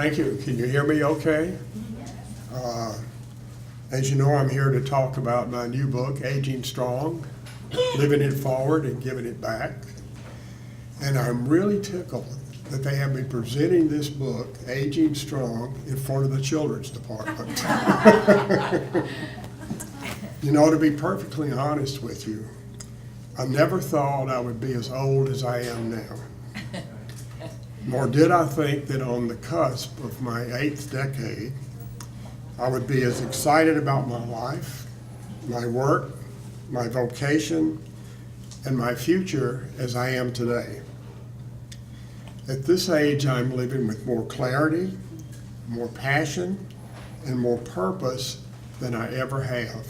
Thank you. Can you hear me okay? As you know, I'm here to talk about my new book, Aging Strong, Living It Forward and Giving It Back. And I'm really tickled that they have been presenting this book, Aging Strong, in front of the children's department. You know, to be perfectly honest with you, I never thought I would be as old as I am now. Nor did I think that on the cusp of my 8th decade, I would be as excited about my life, my work, my vocation, and my future as I am today. At this age, I'm living with more clarity, more passion, and more purpose than I ever have.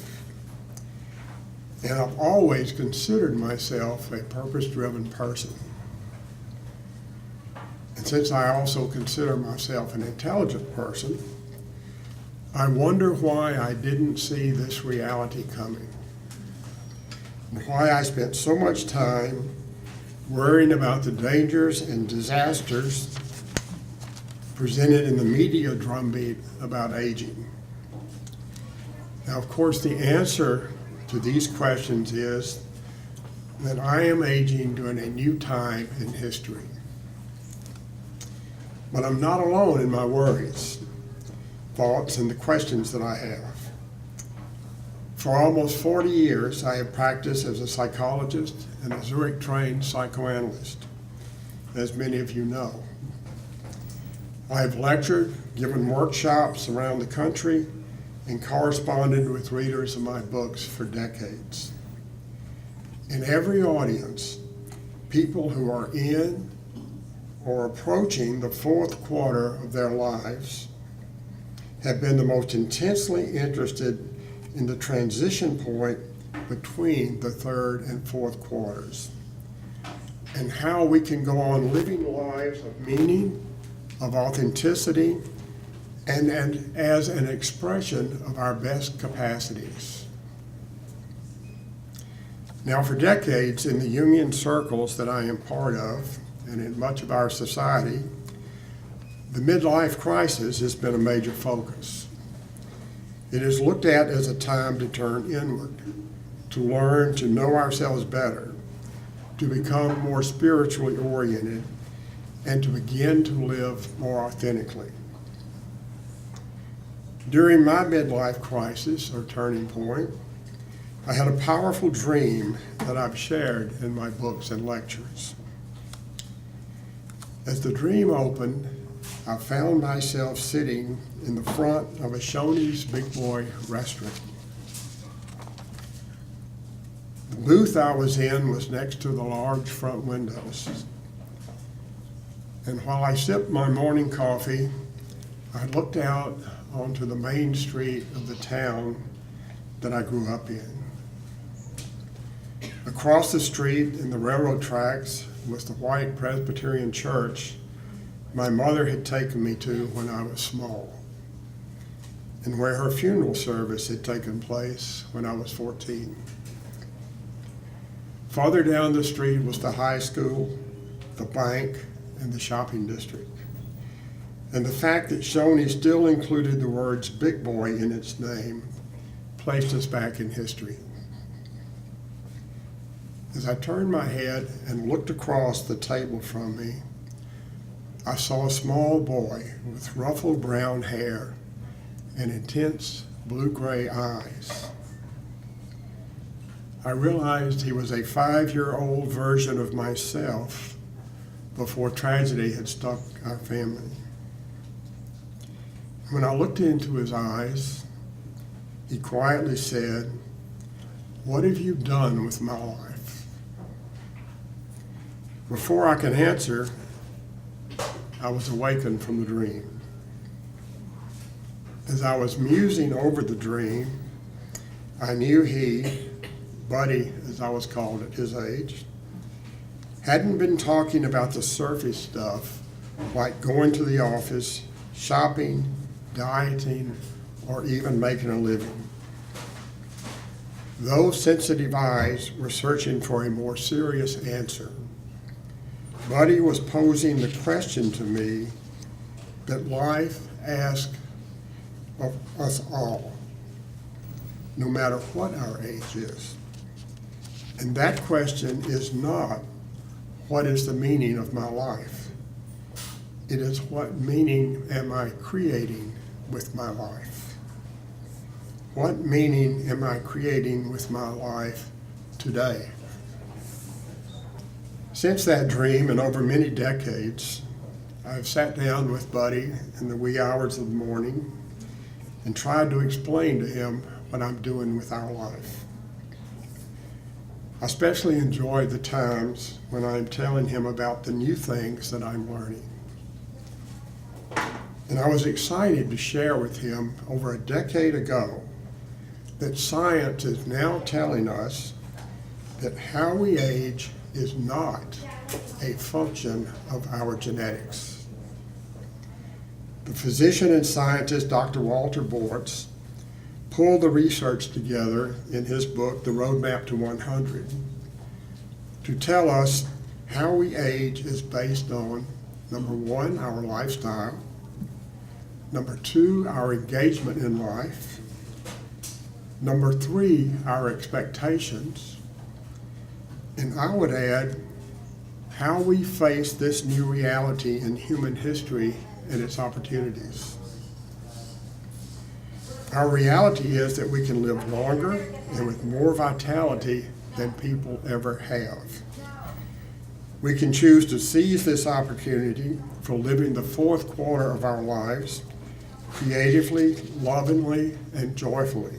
And I've always considered myself a purpose-driven person. And since I also consider myself an intelligent person, I wonder why I didn't see this reality coming, and why I spent so much time worrying about the dangers and disasters presented in the media drumbeat about aging. Now, of course, the answer to these questions is that I am aging during a new time in history. But I'm not alone in my worries, thoughts, and the questions that I have. For almost 40 years, I have practiced as a psychologist and a Zurich-trained psychoanalyst, as many of you know. I have lectured, given workshops around the country, and corresponded with readers of my books for decades. In every audience, people who are in or approaching the 4th quarter of their lives have been the most intensely interested in the transition point between the 3rd and 4th quarters, and how we can go on living lives of meaning, of authenticity, and as an expression of our best capacities. Now, for decades in the Jungian circles that I am part of, and in much of our society, the midlife crisis has been a major focus. It is looked at as a time to turn inward, to learn to know ourselves better, to become more spiritually oriented, and to begin to live more authentically. During my midlife crisis, or turning point, I had a powerful dream that I've shared in my books and lectures. As the dream opened, I found myself sitting in the front of a Shoney's Big Boy restaurant. The booth I was in was next to the large front windows. And while I sipped my morning coffee, I looked out onto the main street of the town that I grew up in. Across the street in the railroad tracks was the white Presbyterian church my mother had taken me to when I was small, and where her funeral service had taken place when I was 14. Farther down the street was the high school, the bank, and the shopping district. And the fact that Shoney still included the words Big Boy in its name placed us back in history. As I turned my head and looked across the table from me, I saw a small boy with ruffled brown hair and intense blue-gray eyes. I realized he was a 5-year-old version of myself before tragedy had struck our family. When I looked into his eyes, he quietly said, "What have you done with my life?" Before I could answer, I was awakened from the dream. As I was musing over the dream, I knew he, Buddy as I was called at his age, hadn't been talking about the surface stuff like going to the office, shopping, dieting, or even making a living. Those sensitive eyes were searching for a more serious answer. Buddy was posing the question to me, that life asks of us all, no matter what our age is. And that question is not, what is the meaning of my life? It is, what meaning am I creating with my life? What meaning am I creating with my life today? Since that dream, and over many decades, I've sat down with Buddy in the wee hours of the morning and tried to explain to him what I'm doing with our life. I especially enjoy the times when I'm telling him about the new things that I'm learning. And I was excited to share with him over a decade ago that science is now telling us that how we age is not a function of our genetics. The physician and scientist Dr. Walter Bortz pulled the research together in his book, The Roadmap to 100, to tell us how we age is based on, number one, our lifestyle, number two, our engagement in life, number three, our expectations, and I would add, how we face this new reality in human history and its opportunities. Our reality is that we can live longer and with more vitality than people ever have. We can choose to seize this opportunity for living the fourth quarter of our lives creatively, lovingly, and joyfully.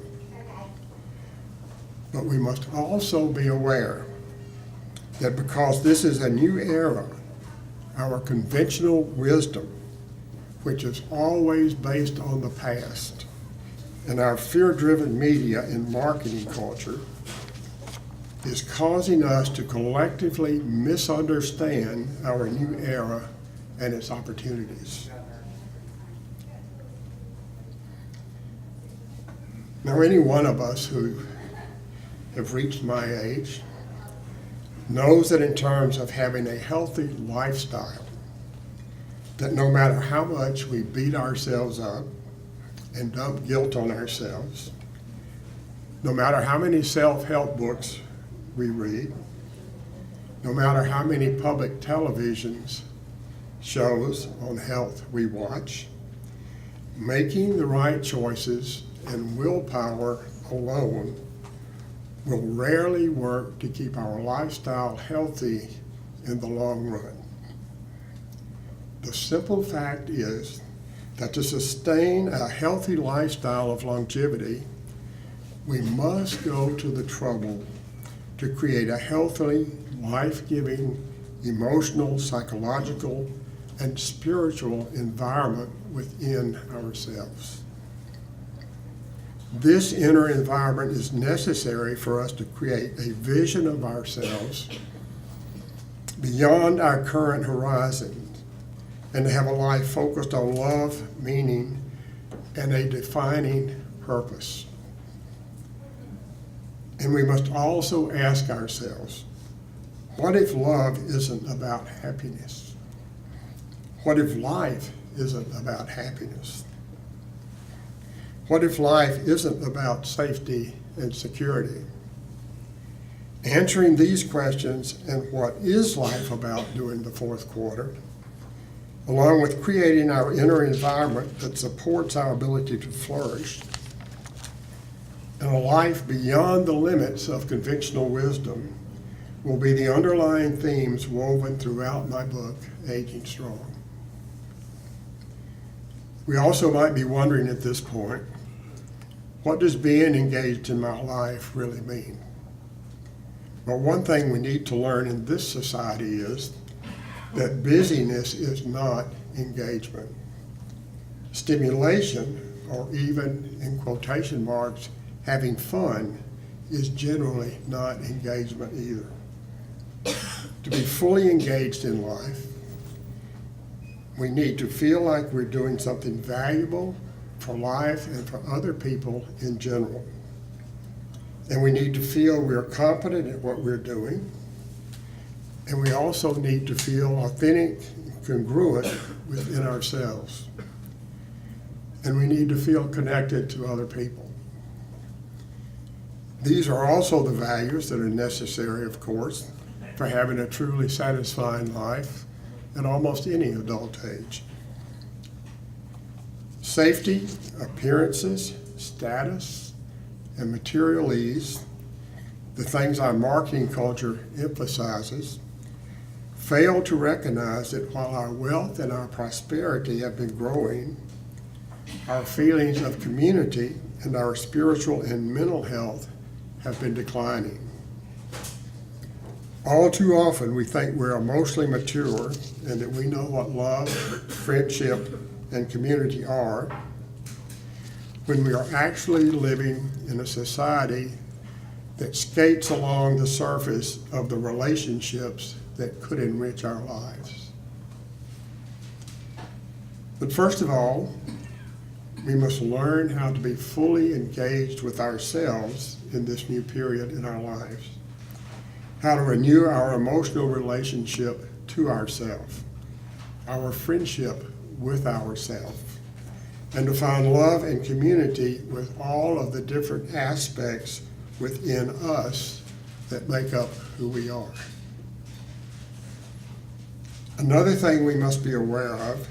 But we must also be aware that because this is a new era, our conventional wisdom, which is always based on the past, and our fear-driven media and marketing culture is causing us to collectively misunderstand our new era and its opportunities. Now, any one of us who have reached my age knows that in terms of having a healthy lifestyle, that no matter how much we beat ourselves up and dump guilt on ourselves, no matter how many self-help books we read, no matter how many public televisions shows on health we watch, making the right choices and willpower alone will rarely work to keep our lifestyle healthy in the long run. The simple fact is that to sustain a healthy lifestyle of longevity, we must go to the trouble to create a healthy, life-giving, emotional, psychological, and spiritual environment within ourselves. This inner environment is necessary for us to create a vision of ourselves beyond our current horizon and to have a life focused on love, meaning, and a defining purpose. And we must also ask ourselves, what if love isn't about happiness? What if life isn't about happiness? What if life isn't about safety and security? Answering these questions and what is life about during the fourth quarter, along with creating our inner environment that supports our ability to flourish, and a life beyond the limits of conventional wisdom, will be the underlying themes woven throughout my book, Aging Strong. We also might be wondering at this point, what does being engaged in my life really mean? Well, one thing we need to learn in this society is that busyness is not engagement. Stimulation, or even, in quotation marks, having fun, is generally not engagement either. To be fully engaged in life, we need to feel like we're doing something valuable for life and for other people in general. And we need to feel we're competent at what we're doing. And we also need to feel authentic, congruent within ourselves. And we need to feel connected to other people. These are also the values that are necessary, of course, for having a truly satisfying life at almost any adult age. Safety, appearances, status, and material ease, the things our marketing culture emphasizes, fail to recognize that while our wealth and our prosperity have been growing, our feelings of community and our spiritual and mental health have been declining. All too often we think we're emotionally mature and that we know what love, friendship, and community are, when we are actually living in a society that skates along the surface of the relationships that could enrich our lives. But first of all, we must learn how to be fully engaged with ourselves in this new period in our lives, how to renew our emotional relationship to ourselves, our friendship with ourselves, and to find love and community with all of the different aspects within us that make up who we are. Another thing we must be aware of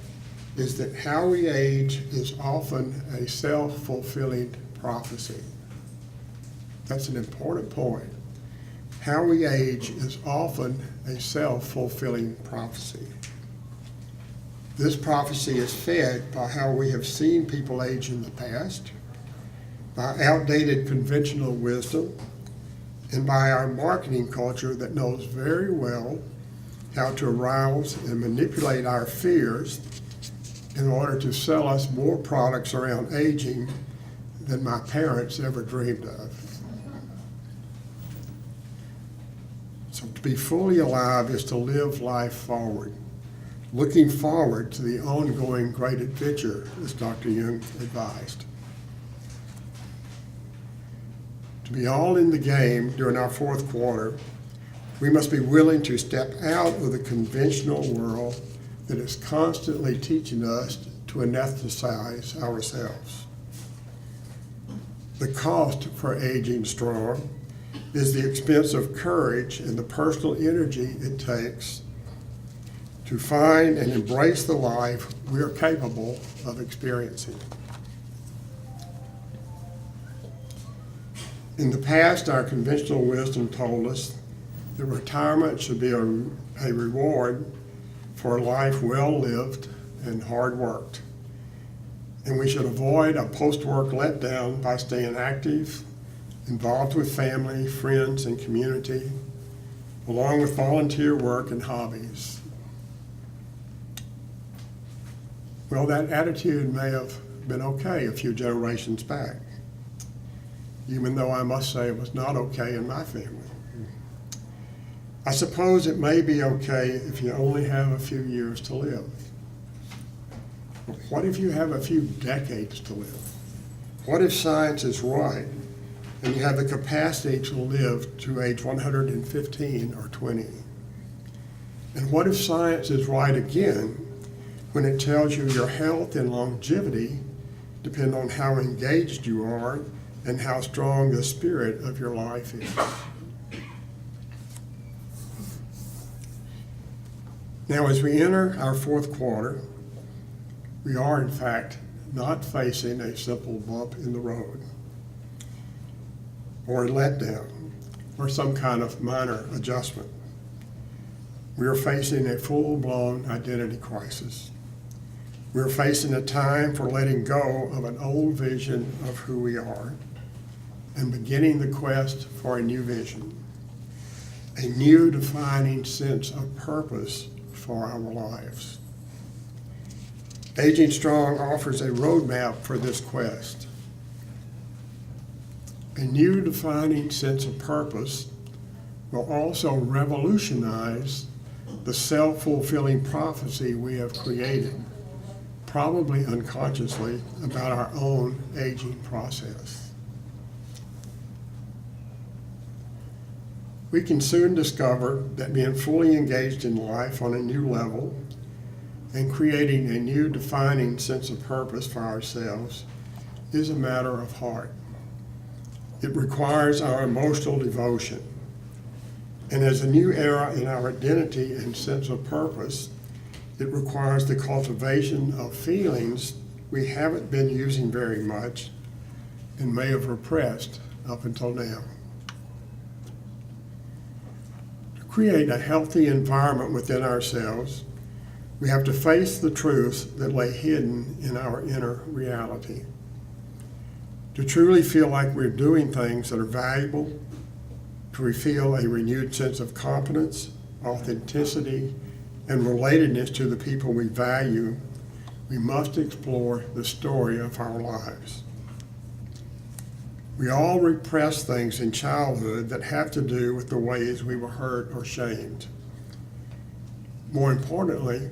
is that how we age is often a self-fulfilling prophecy. That's an important point. How we age is often a self-fulfilling prophecy. This prophecy is fed by how we have seen people age in the past, by outdated conventional wisdom, and by our marketing culture that knows very well how to arouse and manipulate our fears in order to sell us more products around aging than my parents ever dreamed of. So to be fully alive is to live life forward, looking forward to the ongoing great adventure, as Dr. Jung advised. To be all in the game during our fourth quarter, we must be willing to step out of the conventional world that is constantly teaching us to anesthetize ourselves. The cost for aging strong is the expense of courage and the personal energy it takes to find and embrace the life we are capable of experiencing. In the past, our conventional wisdom told us that retirement should be a reward for a life well lived and hard worked. And we should avoid a post-work letdown by staying active, involved with family, friends, and community, along with volunteer work and hobbies. Well, that attitude may have been okay a few generations back, even though I must say it was not okay in my family. I suppose it may be okay if you only have a few years to live. But what if you have a few decades to live? What if science is right and you have the capacity to live to age 115 or 20? And what if science is right again when it tells you your health and longevity depend on how engaged you are and how strong the spirit of your life is? Now, as we enter our fourth quarter, we are in fact not facing a simple bump in the road or a letdown or some kind of minor adjustment. We are facing a full-blown identity crisis. We are facing a time for letting go of an old vision of who we are and beginning the quest for a new vision, a new defining sense of purpose for our lives. Aging Strong offers a roadmap for this quest. A new defining sense of purpose will also revolutionize the self-fulfilling prophecy we have created, probably unconsciously, about our own aging process. we can soon discover that being fully engaged in life on a new level and creating a new defining sense of purpose for ourselves is a matter of heart. It requires our emotional devotion. And as a new era in our identity and sense of purpose, it requires the cultivation of feelings we haven't been using very much and may have repressed up until now. To create a healthy environment within ourselves, we have to face the truths that lay hidden in our inner reality. To truly feel like we're doing things that are valuable, to feel a renewed sense of confidence, authenticity, and relatedness to the people we value, we must explore the story of our lives. We all repress things in childhood that have to do with the ways we were hurt or shamed. More importantly,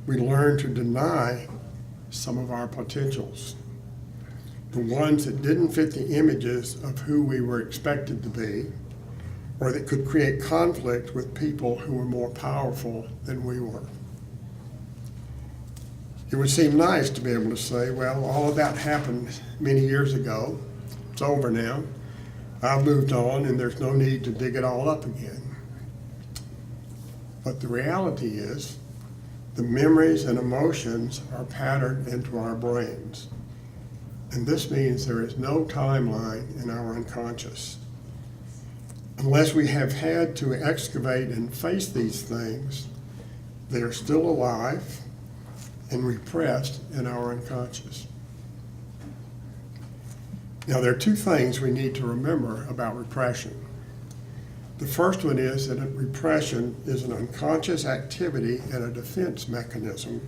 we learn to deny some of our potentials, the ones that didn't fit the images of who we were expected to be, or that could create conflict with people who were more powerful than we were. It would seem nice to be able to say, well, all of that happened many years ago. It's over now. I've moved on and there's no need to dig it all up again. But the reality is, the memories and emotions are patterned into our brains. And this means there is no timeline in our unconscious. Unless we have had to excavate and face these things, they are still alive and repressed in our unconscious. Now, there are two things we need to remember about repression. The first one is that repression is an unconscious activity and a defense mechanism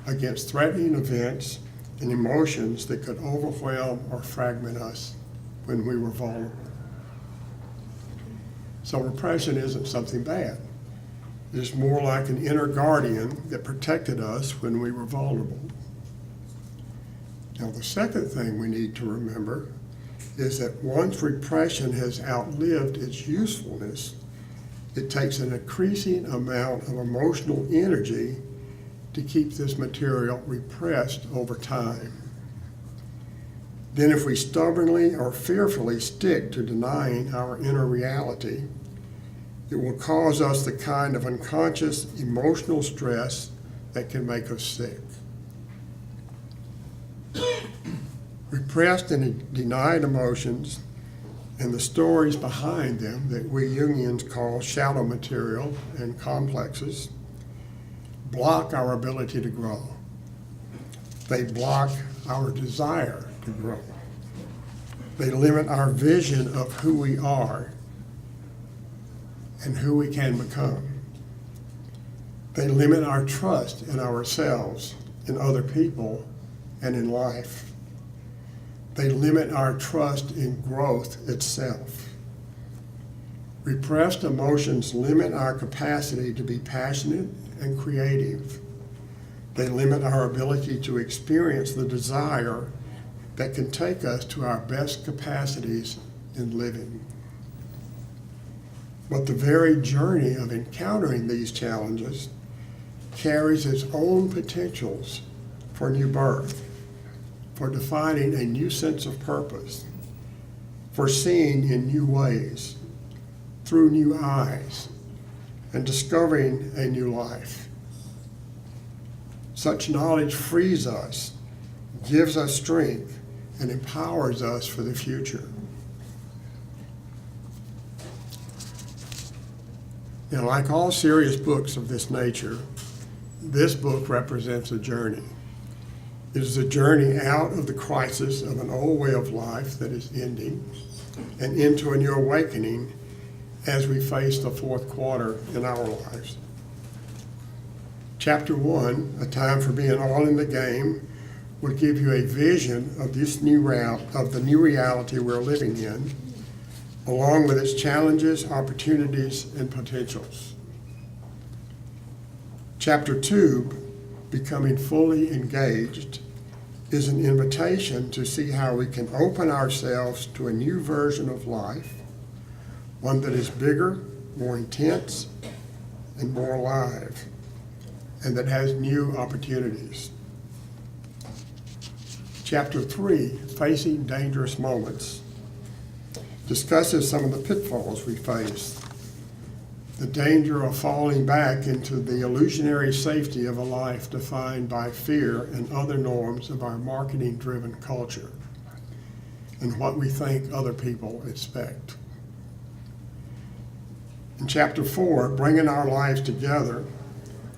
against threatening events and emotions that could overwhelm or fragment us when we were vulnerable. So repression isn't something bad. It's more like an inner guardian that protected us when we were vulnerable. Now, the second thing we need to remember is that once repression has outlived its usefulness, it takes an increasing amount of emotional energy to keep this material repressed over time. Then if we stubbornly or fearfully stick to denying our inner reality, it will cause us the kind of unconscious emotional stress that can make us sick. Repressed and denied emotions and the stories behind them that we Jungians call shadow material and complexes block our ability to grow. They block our desire to grow. They limit our vision of who we are and who we can become. They limit our trust in ourselves, in other people, and in life. They limit our trust in growth itself. Repressed emotions limit our capacity to be passionate and creative. They limit our ability to experience the desire that can take us to our best capacities in living. But the very journey of encountering these challenges carries its own potentials for new birth, for defining a new sense of purpose, for seeing in new ways, through new eyes, and discovering a new life. Such knowledge frees us, gives us strength, and empowers us for the future. Now, like all serious books of this nature, this book represents a journey. It is a journey out of the crisis of an old way of life that is ending and into a new awakening as we face the fourth quarter in our lives. Chapter 1, A Time for Being All in the Game, will give you a vision of this of the new reality we're living in, along with its challenges, opportunities, and potentials. Chapter 2, Becoming Fully Engaged, is an invitation to see how we can open ourselves to a new version of life one that is bigger, more intense, and more alive, and that has new opportunities. Chapter 3, Facing Dangerous Moments, discusses some of the pitfalls we face, the danger of falling back into the illusionary safety of a life defined by fear and other norms of our marketing-driven culture, and what we think other people expect. In Chapter 4, Bringing Our Lives Together,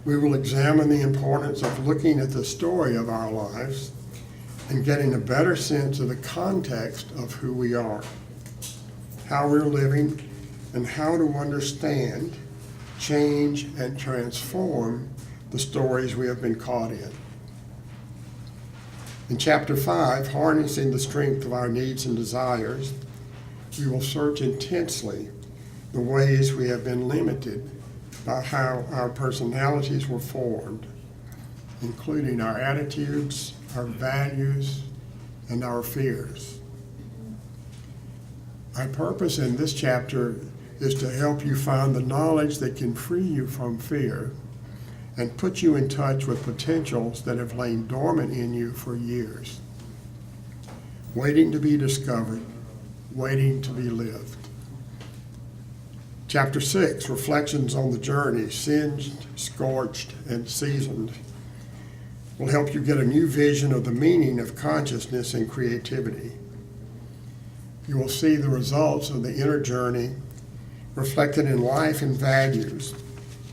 we will examine the importance of looking at the story of our lives and getting a better sense of the context of who we are, how we're living, and how to understand, change, and transform the stories we have been caught in. In Chapter 5, Harnessing the Strength of Our Needs and Desires, we will search intensely the ways we have been limited by how our personalities were formed, including our attitudes, our values, and our fears. My purpose in this chapter is to help you find the knowledge that can free you from fear and put you in touch with potentials that have lain dormant in you for years, waiting to be discovered, waiting to be lived. Chapter 6, Reflections on the Journey, Singed, Scorched, and Seasoned, will help you get a new vision of the meaning of consciousness and creativity. You will see the results of the inner journey reflected in life and values,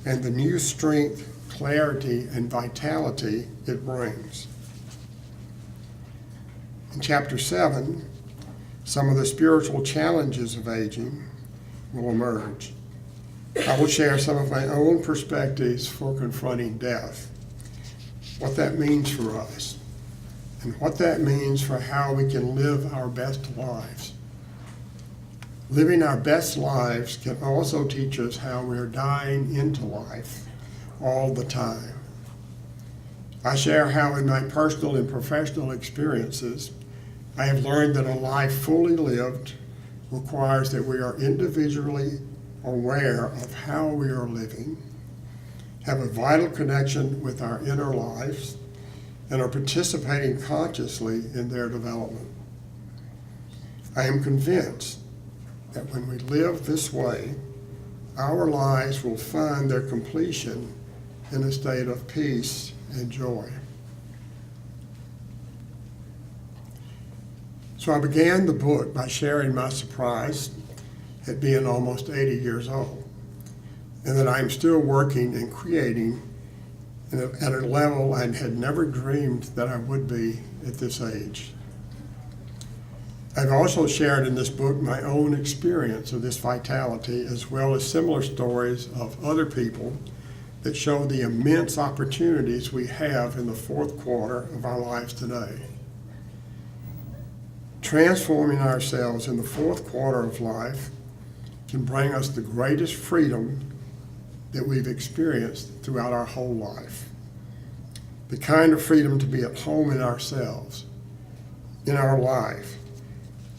and the new strength, clarity, and vitality it brings. In Chapter 7, some of the spiritual challenges of aging will emerge. I will share some of my own perspectives for confronting death, what that means for us, and what that means for how we can live our best lives. Living our best lives can also teach us how we're dying into life all the time. I share how in my personal and professional experiences, I have learned that a life fully lived requires that we are individually aware of how we are living, have a vital connection with our inner lives, and are participating consciously in their development. I am convinced that when we live this way, our lives will find their completion in a state of peace and joy. So I began the book by sharing my surprise at being almost 80 years old, and that I'm still working and creating at a level I had never dreamed that I would be at this age. I've also shared in this book my own experience of this vitality, as well as similar stories of other people that show the immense opportunities we have in the fourth quarter of our lives today. Transforming ourselves in the fourth quarter of life can bring us the greatest freedom that we've experienced throughout our whole life. The kind of freedom to be at home in ourselves, in our life,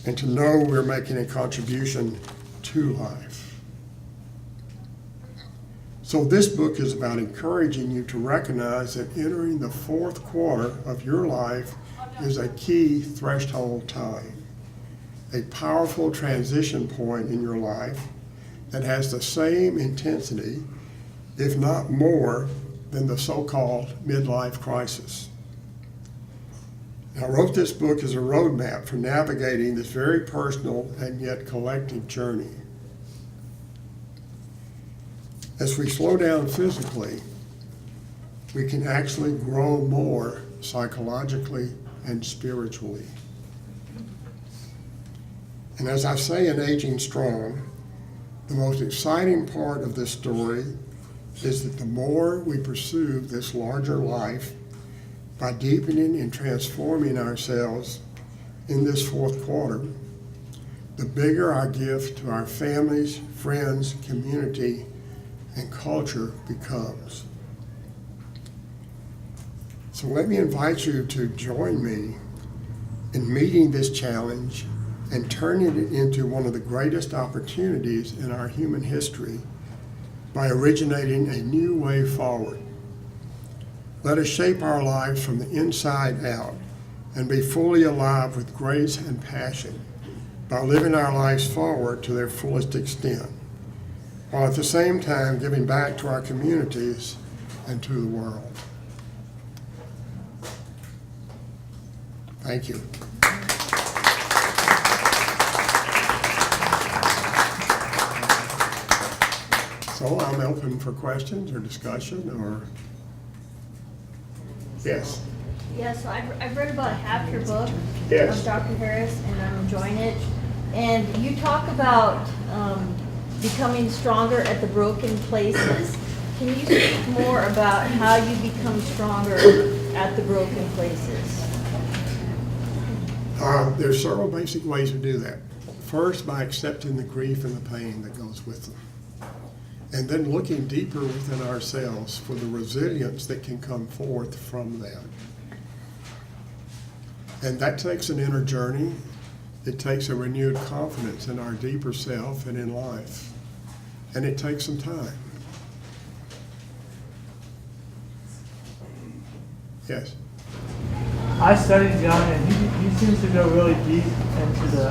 and to know we're making a contribution to life. So this book is about encouraging you to recognize that entering the fourth quarter of your life is a key threshold time, a powerful transition point in your life that has the same intensity, if not more, than the so-called midlife crisis. I wrote this book as a roadmap for navigating this very personal and yet collective journey. As we slow down physically, we can actually grow more psychologically and spiritually. And as I say in Aging Strong, the most exciting part of this story is that the more we pursue this larger life by deepening and transforming ourselves in this fourth quarter, the bigger our gift to our families, friends, community, and culture becomes. So let me invite you to join me in meeting this challenge and turning it into one of the greatest opportunities in our human history by originating a new way forward. Let us shape our lives from the inside out and be fully alive with grace and passion by living our lives forward to their fullest extent, while at the same time giving back to our communities and to the world. Thank you. So I'm open for questions or discussion or, yes. Yes, so I've read about half your book, Yes. Dr. Harris, and I'm enjoying it. And you talk about becoming stronger at the broken places. Can you speak more about how you become stronger at the broken places? There's several basic ways to do that. First, by accepting the grief and the pain that goes with them. And then looking deeper within ourselves for the resilience that can come forth from that. And that takes an inner journey. It takes a renewed confidence in our deeper self and in life. And it takes some time. Yes? I studied Jungian, and he seems to go really deep into the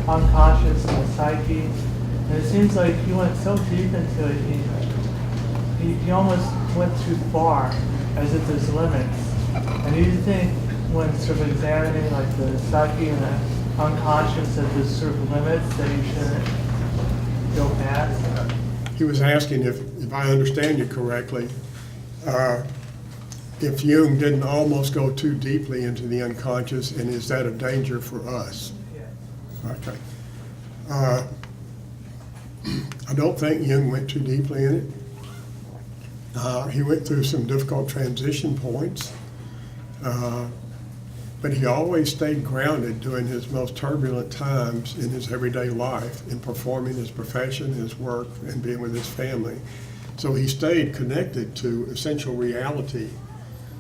unconscious and the psyche. And it seems like he went so deep into it, he almost went too far, as if there's limits. And do you think when sort of examining like the psyche and the unconscious that there's sort of limits that you shouldn't go past? He was asking if I understand you correctly, if Jung didn't almost go too deeply into the unconscious, and is that a danger for us? Yeah. Okay. I don't think Jung went too deeply in it. He went through some difficult transition points, but he always stayed grounded during his most turbulent times in his everyday life, in performing his profession, his work, and being with his family. So he stayed connected to essential reality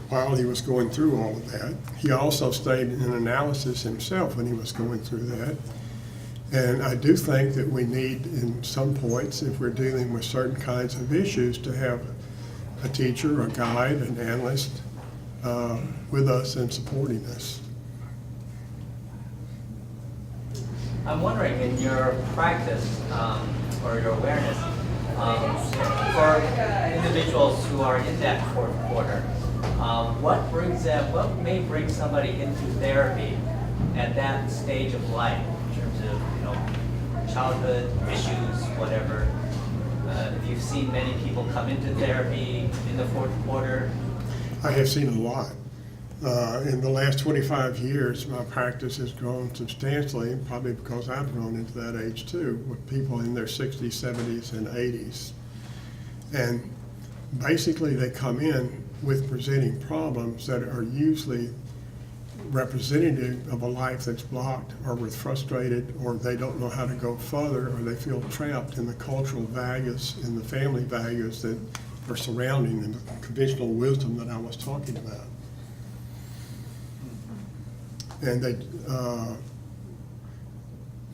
while he was going through all of that. He also stayed in analysis himself when he was going through that. And I do think that we need, in some points, if we're dealing with certain kinds of issues, to have a teacher, a guide, an analyst with us and supporting us. I'm wondering, in your practice or your awareness, for individuals who are in that fourth quarter, what may bring somebody into therapy at that stage of life, in terms of childhood issues, whatever? If you've seen many people come into therapy in the fourth quarter. I have seen a lot. In the last 25 years, my practice has grown substantially, probably because I've grown into that age too, with people in their 60s, 70s, and 80s. And basically they come in with presenting problems that are usually representative of a life that's blocked or with frustrated, or they don't know how to go further, or they feel trapped in the cultural values and the family values that are surrounding the conventional wisdom that I was talking about. And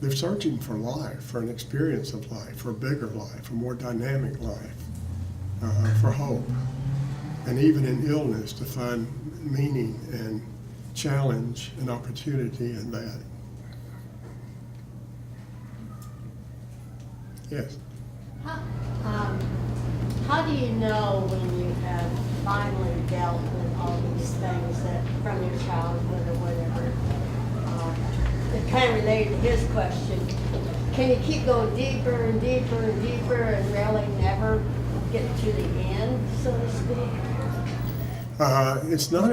they're searching for life, for an experience of life, for a bigger life, a more dynamic life, for hope. And even in illness, to find meaning and challenge and opportunity in that. Yes? How do you know when you have finally dealt with all these things that from your childhood or whatever? It kind of related to his question. Can you keep going deeper and deeper and deeper and really never get to the end, so to speak? It's not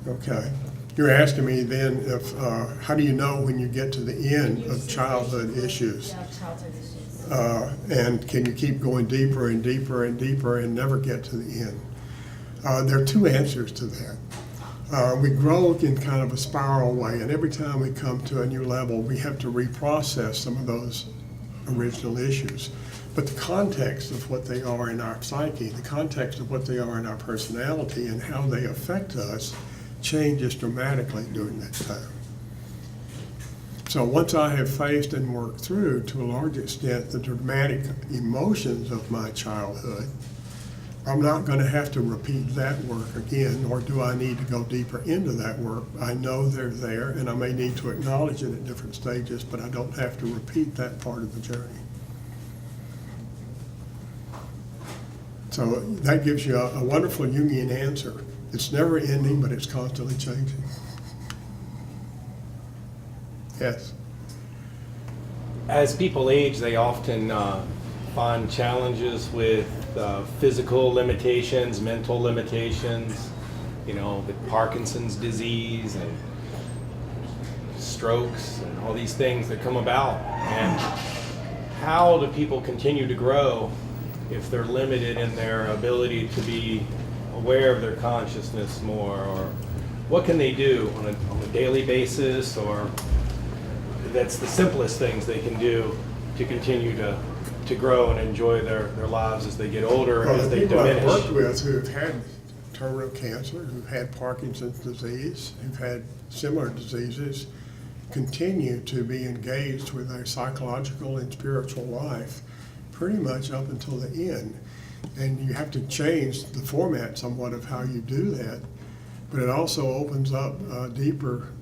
okay. You're asking me then if how do you know when you get to the end of childhood issues? Yeah, childhood issues. And can you keep going deeper and deeper and deeper and never get to the end? There are two answers to that. We grow in kind of a spiral way, and every time we come to a new level, we have to reprocess some of those original issues. But the context of what they are in our psyche, the context of what they are in our personality, and how they affect us changes dramatically during that time. So once I have faced and worked through, to a large extent, the dramatic emotions of my childhood, I'm not going to have to repeat that work again, nor do I need to go deeper into that work. I know they're there, and I may need to acknowledge it at different stages, but I don't have to repeat that part of the journey. So that gives you a wonderful Jungian answer. It's never ending, but it's constantly changing. Yes. As people age, they often find challenges with physical limitations, mental limitations, you know, with Parkinson's disease and strokes and all these things that come about. And how do people continue to grow if they're limited in their ability to be aware of their consciousness more? Or what can they do on a daily basis, or that's the simplest things they can do to continue to grow and enjoy their lives as they get older and Well, as the they people I've diminish? worked with who've had terminal cancer, who've had Parkinson's disease, who've had similar diseases, continue to be engaged with their psychological and spiritual life pretty much up until the end. And you have to change the format somewhat of how you do that, but it also opens up deeper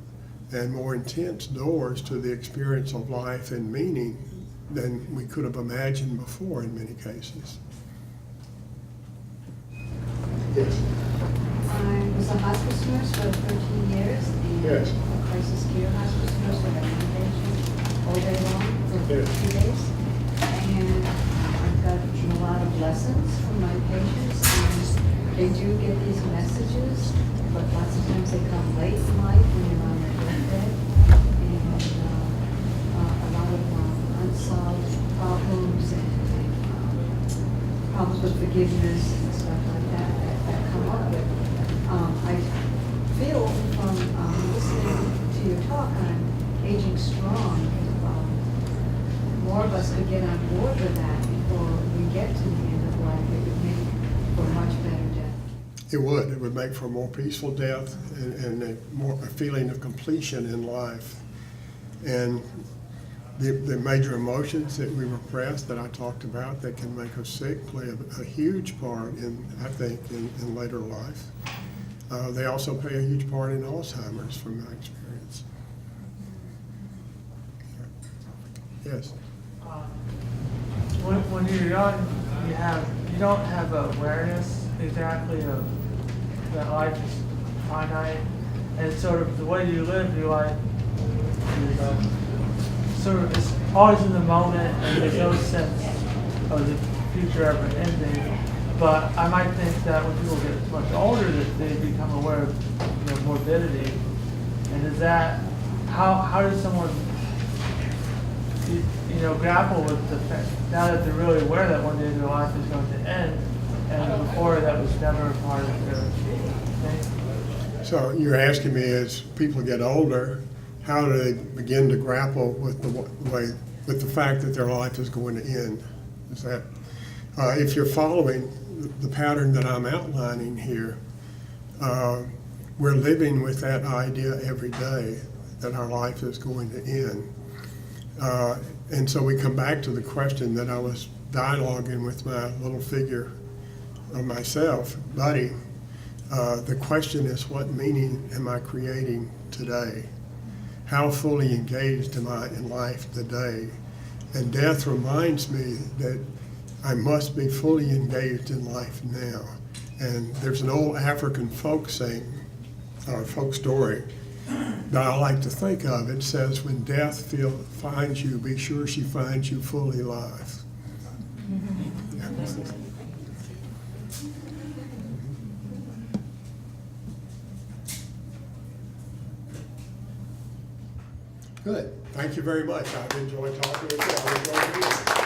and more intense doors to the experience of life and meaning than we could have imagined before in many cases. Yes. I was a hospice nurse for 13 years and Yes. a crisis care hospice nurse with patients all day long for Yes. 2 days. And I've gotten a lot of lessons from my patients, and they do get these messages, but lots of times they come late in life when you're on their deathbed. And a lot of unsolved problems and problems with forgiveness and stuff like that that come up with. I feel from listening to your talk on aging strong, more of us could get on board with that before we get to the end of life. It would make for a much better death. It would. It would make for a more peaceful death and a feeling of completion in life. And the major emotions that we repress that I talked about that can make us sick play a huge part in, I think, in later life. They also play a huge part in Alzheimer's from my experience. Yes. When you're young, you don't have awareness exactly of that life is finite, and sort of the way you live your life is sort of it's always in the moment, and there's no sense of the future ever ending. But I might think that when people get much older, that they become aware of morbidity, and is that how does someone grapple with the fact now that they're really aware that one day their life is going to end, and before that was never a part of their thing? So you're asking me, as people get older, how do they begin to grapple with the fact that their life is going to end? Is that if you're following the pattern that I'm outlining here, we're living with that idea every day that our life is going to end. And so we come back to the question that I was dialoguing with my little figure of myself, Buddy. The question is, what meaning am I creating today? How fully engaged am I in life today? And death reminds me that I must be fully engaged in life now. And there's an old African folk saying, or folk story, that I like to think of. It says, when death finds you, be sure she finds you fully alive. Good. Thank you very much. I've enjoyed talking with you. I've enjoyed being here.